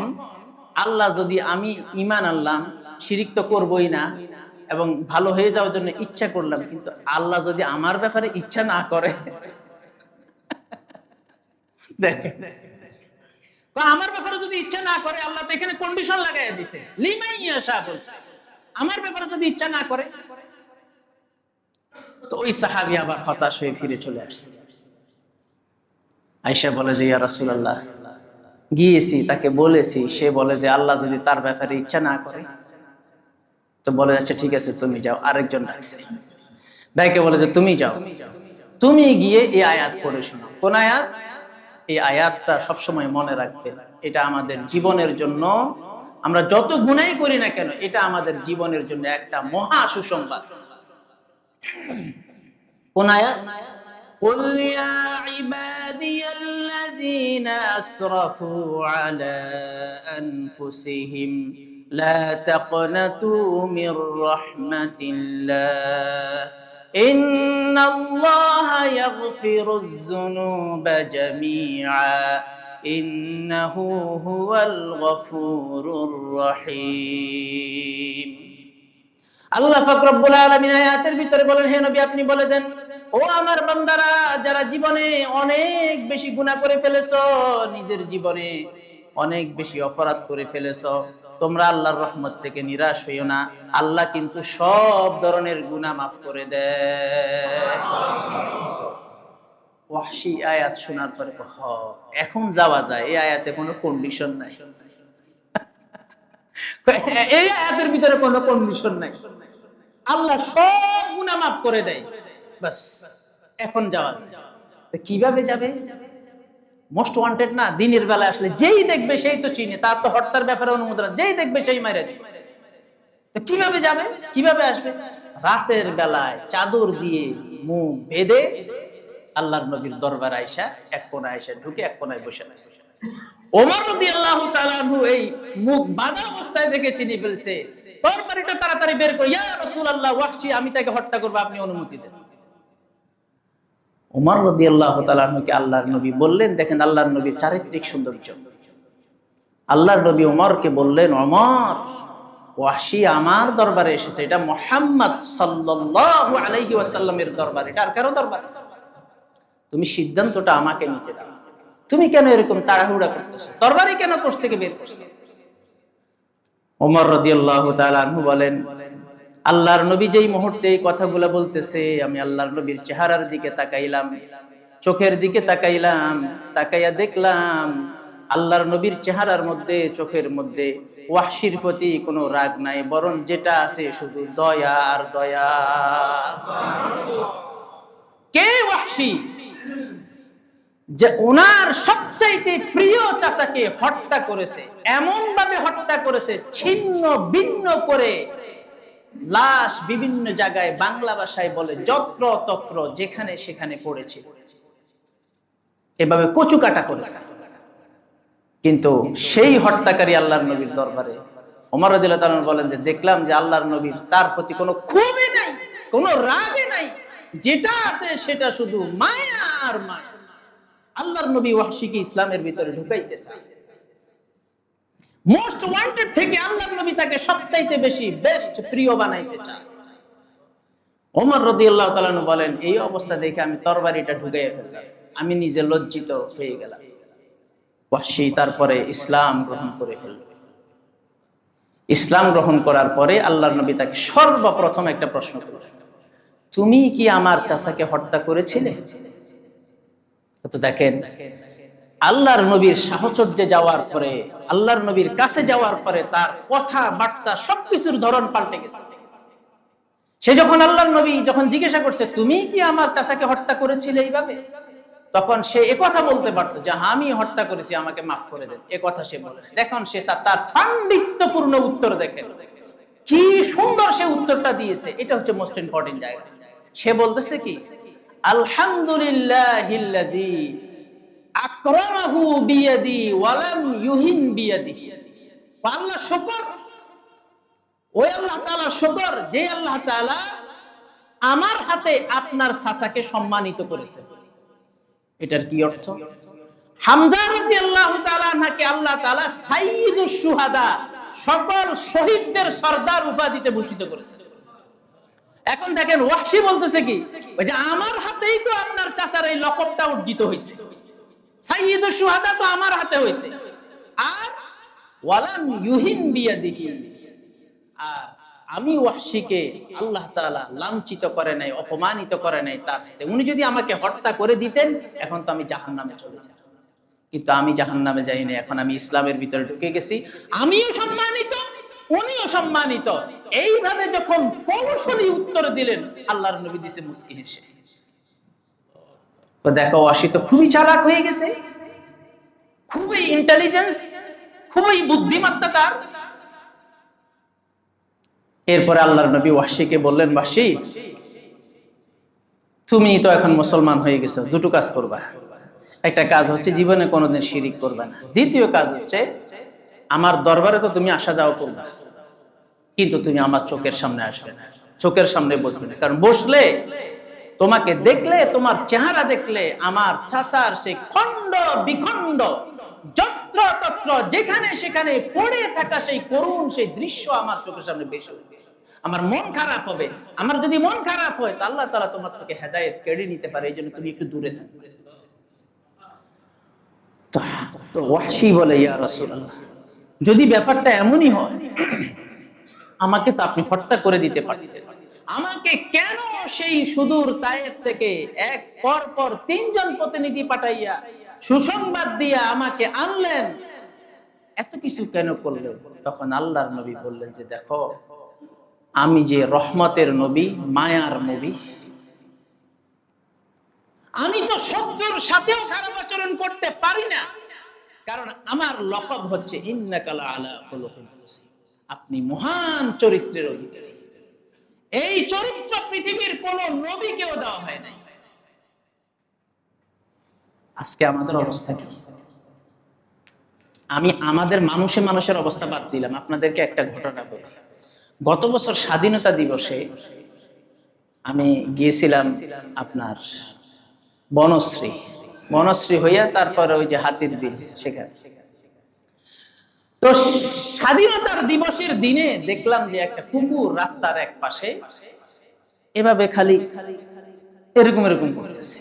আল্লাহ যদি, আমি ঈমান আনলাম, শিরক তো করবই না এবং ভালো হয়ে যাওয়ার জন্য ইচ্ছা করলাম, কিন্তু আল্লাহ যদি আমার ব্যাপারে ইচ্ছা না করে, দেখেন আমার ব্যাপারে যদি ইচ্ছা না করে, আল্লাহ তো এখানে কন্ডিশন লাগাইয়া দিয়েছে, লিমান ইয়াশা বলছে, আমার ব্যাপারে যদি ইচ্ছা না করে। তো ওই সাহাবী আবার হতাশ হয়ে ফিরে চলে আসছে। আয়েশা বলে যে ইয়া রাসূলুল্লাহ, গিয়েছি, তাকে বলেছি, সে বলে যে আল্লাহ যদি তার ব্যাপারে ইচ্ছা না করে তো বলে যাচ্ছে ঠিক আছে তুমি যাও। আরেকজন ডাকছে, ডাকে বলে যে তুমি যাও, তুমি গিয়ে এই আয়াত পড়ে শোনো। কোন আয়াত? এই আয়াতটা সবসময় মনে রাখবেন, এটা আমাদের জীবনের জন্য, আমরা যত গুনাই করি না কেন, এটা আমাদের জীবনের জন্য একটা মহা সুসংবাদ। কোন আয়াত? قل يا عبادي الذين أسرفوا على أنفسهم لا تقنطوا من رحمة الله إن الله يغفر الذنوب جميعا إنه هو الغفور الرحيم। আল্লাহ পাক রব্বুল আলামিন আয়াতের ভিতরে বলেন, হে নবী আপনি বলে দেন, ও আমার বান্দারা যারা জীবনে অনেক বেশি গুনাহ করে ফেলেছো, নিজের জীবনে অনেক বেশি অপরাধ করে ফেলেছো, তোমরা আল্লাহর রহমত থেকে নিরাশ হইও না। আল্লাহ কিন্তু সব ধরনের গুনাহ মাফ করে দেয়। ওয়াহশী আয়াত শোনার পরে এখন যাওয়া যায়, এই আয়াতে কোনো কন্ডিশন নাই, এই আয়াতের ভিতরে কোনো কন্ডিশন নাই, আল্লাহ সব গুনাহ মাফ করে দেয়, বাস এখন যাওয়া যায়। তো কিভাবে যাবে? মোস্ট ওয়ান্টেড না, দিনের বেলা আসলে যেই দেখবে সেই তো চিনে, তার তো হত্যার ব্যাপারে অনুমোদন, যেই দেখবে সেই মাইরা দিবে। তো কিভাবে যাবে, কিভাবে আসবে? রাতের বেলায় চাদর দিয়ে মুখ বেঁধে আল্লাহর নবীর দরবার আয়েশা এক কোণায় এসে ঢুকে এক কোণায় বসে আছে। ওমর রাদিয়াল্লাহু তাআলা আনহু এই মুখ বাঁধা অবস্থায় দেখে চিনি ফেলছে, তরবারিটা তাড়াতাড়ি বের করে, ইয়া রাসূলুল্লাহ ওয়াহশী আমি তাকে হত্যা করব, আপনি অনুমতি দেন। ওমর রাদিয়াল্লাহু তাআলা আনহুকে আল্লাহর নবী বললেন, দেখেন আল্লাহর নবীর চারিত্রিক সৌন্দর্য। আল্লাহর নবী ওমরকে বললেন, ওমর ওয়াহশী আমার দরবারে এসেছে, এটা মুহাম্মদ সাল্লাল্লাহু আলাইহি ওয়াসাল্লামের দরবার, এটা আর কারো দরবার। তুমি সিদ্ধান্তটা আমাকে নিতে দাও, তুমি কেন এরকম তাড়াহুড়া করতেছো, তরবারি কেন কোষ থেকে বের করছো? ওমর রাদিয়াল্লাহু তাআলা আনহু বলেন, আল্লাহর নবী যেই মুহূর্তে এই কথাগুলো বলতেছে, আমি আল্লাহর নবীর চেহারার দিকে তাকাইলাম, চোখের দিকে তাকাইলাম, তাকাইয়া দেখলাম আল্লাহর নবীর চেহারার মধ্যে, চোখের মধ্যে ওয়াহশীর প্রতি কোনো রাগ নাই, বরং যেটা আছে শুধু দয়া আর দয়া। কে ওয়াহশী? যে ওনার সবচাইতে প্রিয় চাচাকে হত্যা করেছে, এমন ভাবে হত্যা করেছে ছিন্ন ভিন্ন করে, লাশ বিভিন্ন জায়গায়, বাংলা ভাষায় বলে যত্র তত্র, যেখানে সেখানে পড়েছে, এভাবে কচু কাটা করেছে। কিন্তু সেই হত্যাকারী আল্লাহর নবীর দরবারে ওমর রাদিয়াল্লাহু তাআলা বলেন যে দেখলাম যে আল্লাহর নবীর তার প্রতি কোনো ক্ষোভে নাই, কোনো রাগে নাই, যেটা আছে সেটা শুধু মায়া আর মায়া। আল্লাহর নবী ওয়াহশীকে ইসলামের ভিতরে ঢুকাইতে চায়, মোস্ট ওয়ান্টেড থেকে আল্লাহর নবী তাকে সবচাইতে বেশি বেস্ট প্রিয় বানাইতে চায়। ওমর রাদিয়াল্লাহু তাআলা বলেন, এই অবস্থা দেখে আমি তরবারিটা ঢুকাইয়া ফেললাম, আমি নিজে লজ্জিত হয়ে গেলাম। ওয়াহশী তারপরে ইসলাম গ্রহণ করে ফেলল। ইসলাম গ্রহণ করার পরে আল্লাহর নবী তাকে সর্বপ্রথম একটা প্রশ্ন করলেন, তুমি কি আমার চাচাকে হত্যা করেছিলে? তো দেখেন আল্লাহর নবীর সাহচর্যে যাওয়ার পরে, আল্লাহর নবীর কাছে যাওয়ার পরে তার কথা বার্তা সবকিছুর ধরন পাল্টে গেছে। সে যখন আল্লাহর নবী যখন জিজ্ঞাসা করছে তুমি কি আমার চাচাকে হত্যা করেছিলে এইভাবে, তখন সে একথা বলতে পারতো যে আমি হত্যা করেছি, আমাকে মাফ করে দেন, একথা সে বলে। দেখুন সে তার পাণ্ডিত্যপূর্ণ উত্তর, দেখেন কি সুন্দর সে উত্তরটা দিয়েছে। এটা হচ্ছে মোস্ট ইম্পর্টেন্ট জায়গা। সে বলতেছে কি, আলহামদুলিল্লাহিল্লাযী আকরামাহু বিয়াদি ওয়া লাম ইউহিন বিয়াদিহি। আল্লাহ শুকর, ওই আল্লাহ তাআলা শুকর যে আল্লাহ তাআলা আমার হাতে আপনার চাচাকে সম্মানিত করেছেন। এটার কি অর্থ? হামজা রাদিয়াল্লাহু তাআলা আনহুকে আল্লাহ তাআলা সাইয়্যিদুশ শুহাদা, সকল শহীদদের সরদার উপাধিতে ভূষিত করেছেন। এখন দেখেন ওয়াহশী বলতেছে কি, ওই যে আমার হাতেই তো আপনার চাচার এই লকবটা অর্জিত হয়েছে, সাইয়্যিদুশ শুহাদা তো আমার হাতে হয়েছে, আর ওয়ালাম ইউহিন বিয়াদিহি, আর আমি ওয়াহশীকে আল্লাহ তাআলা লাঞ্ছিত করে নাই, অপমানিত করে নাই তার হাতে। উনি যদি আমাকে হত্যা করে দিতেন এখন তো আমি জাহান্নামে চলে যেতাম, কিন্তু আমি জাহান্নামে যাইনি, এখন আমি ইসলামের ভিতরে ঢুকে গেছি, আমিও সম্মানিত উনিও সম্মানিত। এইভাবে যখন কৌশলী উত্তর দিলেন, আল্লাহর নবী দিছে মুস্কি হেসে। তো দেখো ওয়াহশী তো খুবই চালাক হয়ে গেছে, খুবই ইন্টেলিজেন্স, খুবই বুদ্ধিমত্তা তার। এরপরে আল্লাহর নবী ওয়াহশীকে বললেন, ওয়াহশী তুমি তো এখন মুসলমান হয়ে গেছো, দুটো কাজ করবা। একটা কাজ হচ্ছে জীবনে কোনোদিন শিরিক করবে না, দ্বিতীয় কাজ হচ্ছে আমার দরবারে তো তুমি আসা যাওয়া করবা, কিন্তু তুমি আমার চোখের সামনে আসবে না, চোখের সামনে বসবে না, কারণ বসলে তোমাকে দেখলে, তোমার চেহারা দেখলে আমার চাচার সেই খণ্ড বিখণ্ড যত্র তত্র যেখানে সেখানে পড়ে থাকা সেই করুণ সেই দৃশ্য আমার চোখের সামনে ভেসে উঠবে, আমার মন খারাপ হবে। আমার যদি মন খারাপ হয় তা আল্লাহ তাআলা তোমার থেকে হেদায়েত কেড়ে নিতে পারে, এই জন্য তুমি একটু দূরে থাকবে। তো ওয়াহশী বলে, ইয়া রাসূলুল্লাহ, যদি ব্যাপারটা এমনই হয় আমাকে তো আপনি হত্যা করে দিতে পারতেন, আমাকে কেন সেই সুদূর তায়েফ থেকে এক পর পর 3 জন প্রতিনিধি পাঠাইয়া সুসংবাদ দিয়া আমাকে আনলেন, এত কিছু কেন করলেন? তখন আল্লাহর নবী বললেন যে দেখো, আমি যে রহমতের নবী, মায়ার নবী, আমি তো শত্রুর সাথেও খারাপ আচরণ করতে পারি না, কারণ আমার লকব হচ্ছে ইন্নাকা আলা খুলুকিন আযীম, আপনি মহান চরিত্রের অধিকারী। এই চরিত্র পৃথিবীর কোন নবীকেও দেওয়া হয় নাই। আজকে আমাদের অবস্থা কি? আমি আমাদের মানুষের অবস্থা বাদ দিলাম, আপনাদেরকে একটা ঘটনা বলি। গত বছর স্বাধীনতা দিবসে আমি গিয়েছিলাম আপনার বনশ্রী হইয়া, তারপরে ওই যে হাতির ঝিল সেখানে। তো স্বাধীনতার দিবসের দিনে দেখলাম যে একটা কুকুর রাস্তার এক পাশে এভাবে খালি এরকম করতেছে।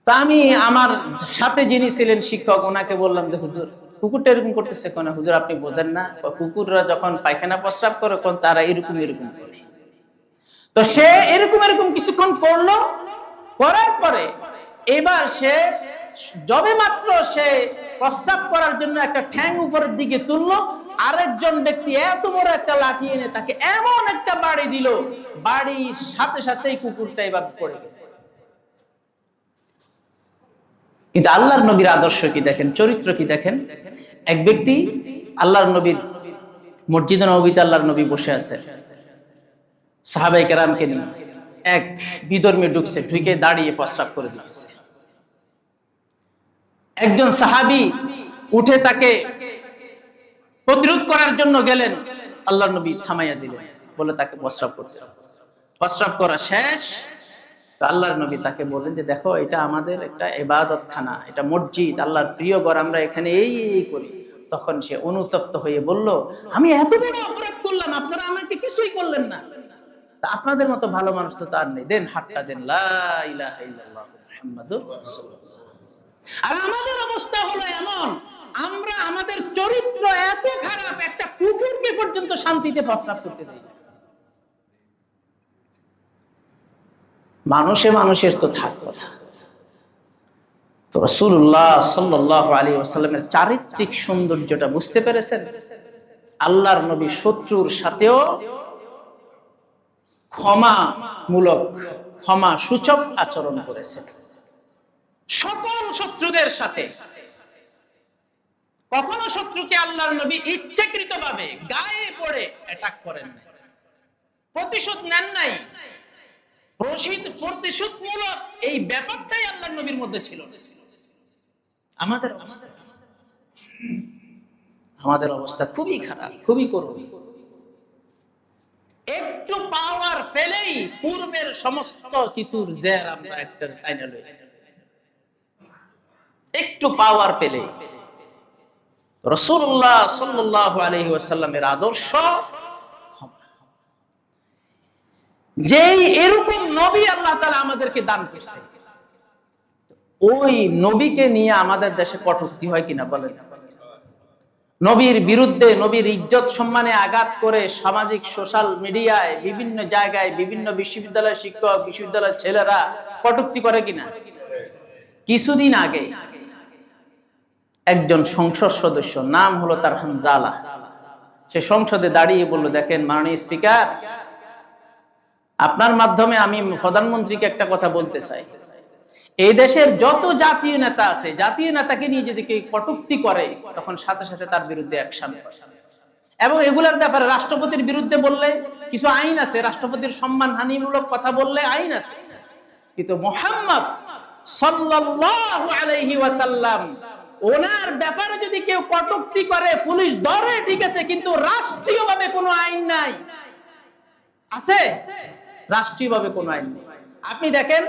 তা আমি আমার সাথে যিনি ছিলেন শিক্ষক, ওনাকে বললাম যে হুজুর কুকুরটা এরকম করতেছে কেন? হুজুর আপনি বোঝেন না, কুকুররা যখন পায়খানা প্রস্রাব করে তারা এরকম করে। তো সে এরকম কিছুক্ষণ করলো, করার পরে এবার সে যবে মাত্র সে প্রস্রাব করার জন্য একটা ঠ্যাং উপরের দিকে তুললো, আরেকজন ব্যক্তি এত বড় একটা লাঠি এনে তাকে এমন একটা বাড়ি দিল, বাড়ির সাথে সাথেই কুকুরটা এবার পড়ে গেল। কিন্তু আল্লাহর নবীর আদর্শ কি দেখেন, চরিত্র কি দেখেন। এক ব্যক্তি আল্লাহর নবীর মসজিদে নববীতে আল্লাহর নবী বসে আছেন, সাহাবায়ে কেরামকে নিয়ে এক বিধর্মী ঢুকছে, ঢুকে দাঁড়িয়ে প্রস্রাব করে দিতেছে। একজন সাহাবী উঠে তাকে প্রতিরোধ করার জন্য গেলেন, আল্লাহর নবী থামাইয়া দিলেন, বলে তাকে প্রস্রাব করতে। প্রস্রাব করা শেষ, আল্লাহর নবী তাকে বললেন যে দেখো, এটা আমাদের একটা ইবাদতখানা, এটা মসজিদ, আল্লাহর প্রিয় ঘর, আমরা এখানে এই করি। তখন সে অনুতপ্ত হয়ে বলল, আমি এত বড় অপরাধ করলাম, আপনারা আমাকে কিছুই করলেন না, আপনাদের মতো ভালো মানুষ তো তার নেই, দেন হাতটা দেন, লা ইলাহা ইল্লাল্লাহ মুহাম্মাদুর রাসূলুল্লাহ। আর আমাদের অবস্থা হলো এমন, আমরা আমাদের চরিত্র এত খারাপ, একটা কুকুরকে পর্যন্ত শান্তিতে প্রস্রাব করতে দেই। মানুষের তো থাক কথা। তো রাসূলুল্লাহ সাল্লাল্লাহু আলাইহি ওয়াসাল্লামের চারিত্রিক সৌন্দর্যটা বুঝতে পেরেছেন। আল্লাহর নবী শত্রুর সাথেও ক্ষমা সূচক আচরণ করেছেন, সকল শত্রুদের সাথে। কখনো শত্রুকে আল্লাহর নবী ইচ্ছাকৃতভাবে গায়ে পড়ে অ্যাটাক করেন নাই, প্রতিশোধ নেন নাই। প্রতিশোধমূলক এই ব্যাপারটাই আল্লাহর নবীর মধ্যে ছিল। আমাদের অবস্থা খুবই খারাপ, খুবই করুণ। একটু পাওয়ার পেলেই পূর্বের সমস্ত কিছুর জের আমরা একটা ফাইনাল হয়ে যায়। একটু পাওয়ার পেলেই রাসূলুল্লাহ সাল্লাল্লাহু আলাইহি ওয়াসাল্লামের আদর্শ, যেই এরকম নবী আল্লাহ তাআলা আমাদেরকে দান করছে, ওই নবীকে নিয়ে আমাদের দেশে কটূক্তি হয় কিনা বলেন? নবীর বিরুদ্ধে, নবীর ইজ্জত সম্মানে আঘাত করে সামাজিক সোশ্যাল মিডিয়ায় বিভিন্ন জায়গায় বিভিন্ন বিশ্ববিদ্যালয়ের শিক্ষক, বিশ্ববিদ্যালয়ের ছেলেরা কটূক্তি করে কিনা? কিছুদিন আগে একজন সংসদ সদস্য, নাম হলো তার হানজালা, সে সংসদে দাঁড়িয়ে বলল, দেখেন মাননীয় স্পিকার, আপনার মাধ্যমে আমি প্রধানমন্ত্রীকে একটা কথা বলতে চাই। এই দেশের যত জাতীয় নেতা আছে, জাতীয় নেতাকে নিয়ে যদি কেউ কটূক্তি করে তখন সাথে সাথে তার বিরুদ্ধে অ্যাকশন হয়। এবং এগুলোর ব্যাপারে রাষ্ট্রপতির বিরুদ্ধে বললে কিছু আইন আছে, রাষ্ট্রপতির সম্মানহানিমূলক কথা বললে আইন আছে। কিন্তু মুহাম্মদ সাল্লাল্লাহু আলাইহি ওয়াসাল্লাম, ওনার ব্যাপারে যদি কেউ কটূক্তি করে পুলিশ ধরে, ঠিক আছে, কিন্তু রাষ্ট্রীয়ভাবে কোনো আইন নাই। আছে? রাষ্ট্রীয়ভাবে কোনো আইন নেই। আপনি দেখেন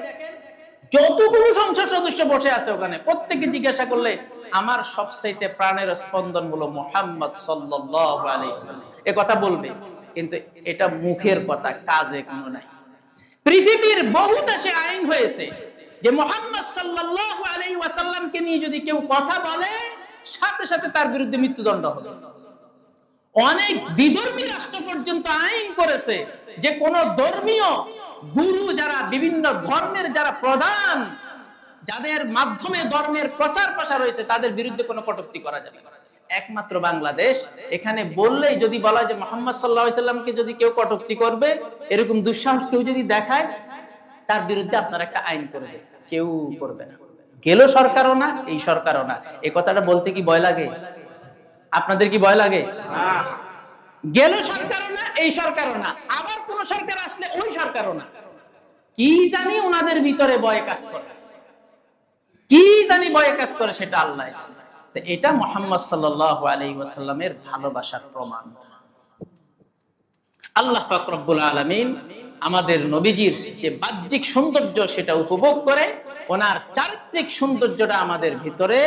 যতগুলো সংসদ সদস্য বসে আছে ওখানে, প্রত্যেকে জিজ্ঞাসা করলে আমার সবচাইতে প্রাণের স্পন্দন হলো মুহাম্মদ সাল্লাল্লাহু আলাইহি ওয়াসাল্লাম, এ কথা বলবে। কিন্তু এটা মুখের কথা, কাজে কোনো নাই। পৃথিবীর বহু দেশে আইন হয়েছে যে মুহাম্মদ সাল্লাল্লাহু আলাইহি ওয়াসাল্লামকে নিয়ে যদি কেউ কথা বলে সাথে সাথে তার বিরুদ্ধে মৃত্যুদণ্ড হবে। অনেক বিধর্মী রাষ্ট্র পর্যন্ত আইন করেছে যে কোন ধর্মীয় গুরু, যারা বিভিন্ন ধর্মের যারা প্রধান, যাদের মাধ্যমে ধর্মের প্রচার প্রসার হয়েছে, তাদের বিরুদ্ধে কোনো কটূক্তি করা যাবে না। একমাত্র বাংলাদেশ, এখানে বললেই যদি বলা যে মুহাম্মদ সাল্লাল্লাহু আলাইহি ওয়াসাল্লামকে যদি কেউ কটূক্তি করবে, এরকম দুঃসাহস কেউ যদি দেখায়, তার বিরুদ্ধে আপনারা একটা আইন করে দেন, কেউ করবে না। গেল সরকারও না, এই সরকারও না। এই কথাটা বলতে কি ভয় লাগে? আপনাদের কি ভয় লাগে? গেল সরকারও না, এই সরকারও না, আবার কোন সরকার আসলে ওই সরকারও না। কি জানি ওনাদের ভিতরে ভয় কাজ করে, কি জানি ভয় কাজ করে, সেটা আল্লাহ জানে। এটা মুহাম্মদ সাল্লাল্লাহু আলাইহি ওয়াসাল্লামের ভালোবাসার প্রমাণ। আল্লাহ পাক রব্বুল আলামিন আমাদের নবীজির যে বাহ্যিক সৌন্দর্য সেটা উপভোগ করে ওনার চারিত্রিক সৌন্দর্যটা আমাদের ভিতরে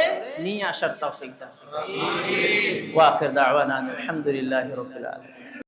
নিয়ে আসার তৌফিক দান করুন। আমিন। ওয়া আখির দাওয়ানা আলহামদুলিল্লাহি রাব্বিল আলামিন।